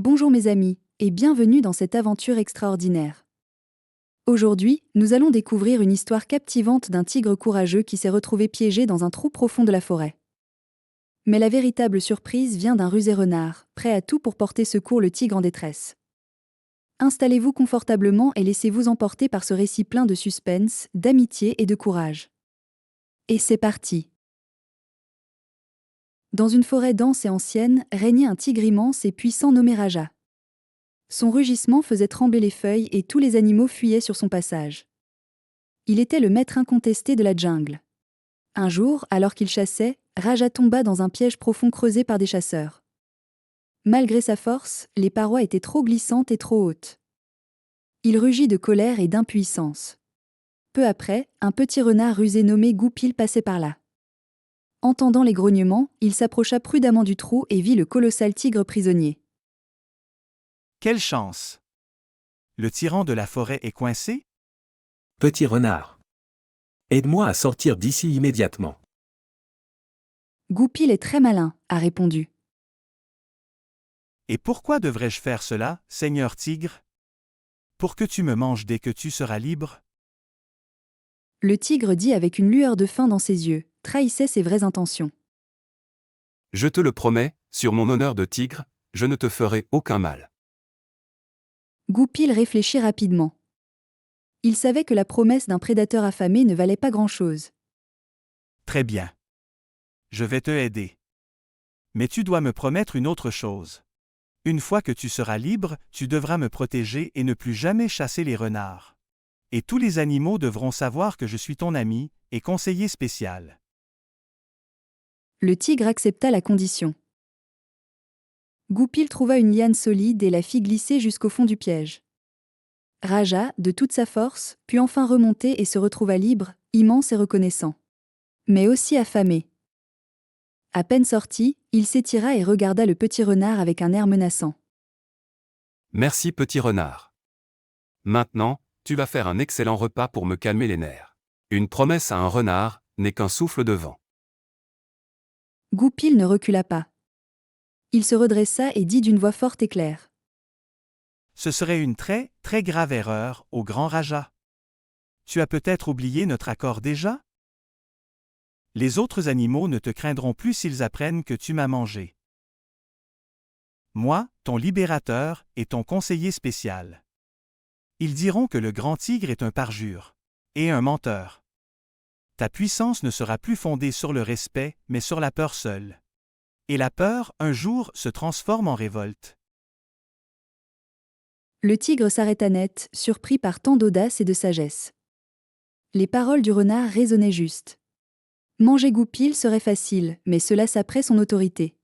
Bonjour mes amis, et bienvenue dans cette aventure extraordinaire. Aujourd'hui, nous allons découvrir une histoire captivante d'un tigre courageux qui s'est retrouvé piégé dans un trou profond de la forêt. Mais la véritable surprise vient d'un rusé renard, prêt à tout pour porter secours le tigre en détresse. Installez-vous confortablement et laissez-vous emporter par ce récit plein de suspense, d'amitié et de courage. Et c'est parti. Dans une forêt dense et ancienne, régnait un tigre immense et puissant nommé Raja. Son rugissement faisait trembler les feuilles et tous les animaux fuyaient sur son passage. Il était le maître incontesté de la jungle. Un jour, alors qu'il chassait, Raja tomba dans un piège profond creusé par des chasseurs. Malgré sa force, les parois étaient trop glissantes et trop hautes. Il rugit de colère et d'impuissance. Peu après, un petit renard rusé nommé Goupil passait par là. Entendant les grognements, il s'approcha prudemment du trou et vit le colossal tigre prisonnier. Quelle chance! Le tyran de la forêt est coincé? Petit renard. Aide-moi à sortir d'ici immédiatement. Goupil est très malin, a répondu. Et pourquoi devrais-je faire cela, Seigneur Tigre? Pour que tu me manges dès que tu seras libre? Le tigre dit avec une lueur de faim dans ses yeux, trahissait ses vraies intentions. Je te le promets, sur mon honneur de tigre, je ne te ferai aucun mal. Goupil réfléchit rapidement. Il savait que la promesse d'un prédateur affamé ne valait pas grand-chose. Très bien. Je vais te aider. Mais tu dois me promettre une autre chose. Une fois que tu seras libre, tu devras me protéger et ne plus jamais chasser les renards. Et tous les animaux devront savoir que je suis ton ami et conseiller spécial. Le tigre accepta la condition. Goupil trouva une liane solide et la fit glisser jusqu'au fond du piège. Raja, de toute sa force, put enfin remonter et se retrouva libre, immense et reconnaissant. Mais aussi affamé. À peine sorti, il s'étira et regarda le petit renard avec un air menaçant. Merci petit renard. Maintenant, tu vas faire un excellent repas pour me calmer les nerfs. Une promesse à un renard n'est qu'un souffle de vent. Goupil ne recula pas. Il se redressa et dit d'une voix forte et claire. Ce serait une très, très grave erreur, au grand Raja. Tu as peut-être oublié notre accord déjà? Les autres animaux ne te craindront plus s'ils apprennent que tu m'as mangé. Moi, ton libérateur, et ton conseiller spécial. Ils diront que le grand tigre est un parjure. Et un menteur. Ta puissance ne sera plus fondée sur le respect, mais sur la peur seule. Et la peur, un jour, se transforme en révolte. Le tigre s'arrêta net, surpris par tant d'audace et de sagesse. Les paroles du renard résonnaient juste. Manger Goupil serait facile, mais cela saperait son autorité.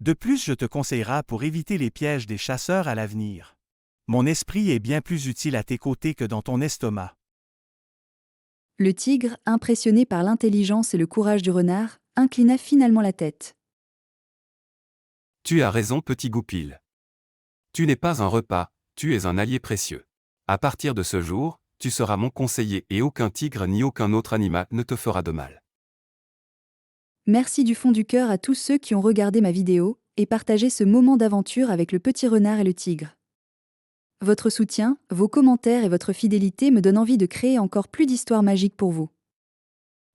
De plus, je te conseillerai pour éviter les pièges des chasseurs à l'avenir. Mon esprit est bien plus utile à tes côtés que dans ton estomac. Le tigre, impressionné par l'intelligence et le courage du renard, inclina finalement la tête. Tu as raison petit Goupil. Tu n'es pas un repas, tu es un allié précieux. À partir de ce jour, tu seras mon conseiller et aucun tigre ni aucun autre animal ne te fera de mal. Merci du fond du cœur à tous ceux qui ont regardé ma vidéo et partagé ce moment d'aventure avec le petit renard et le tigre. Votre soutien, vos commentaires et votre fidélité me donnent envie de créer encore plus d'histoires magiques pour vous.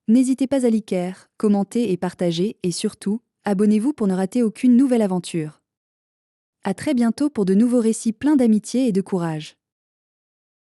N'hésitez pas à liker, commenter et partager, et surtout, abonnez-vous pour ne rater aucune nouvelle aventure. À très bientôt pour de nouveaux récits pleins d'amitié et de courage.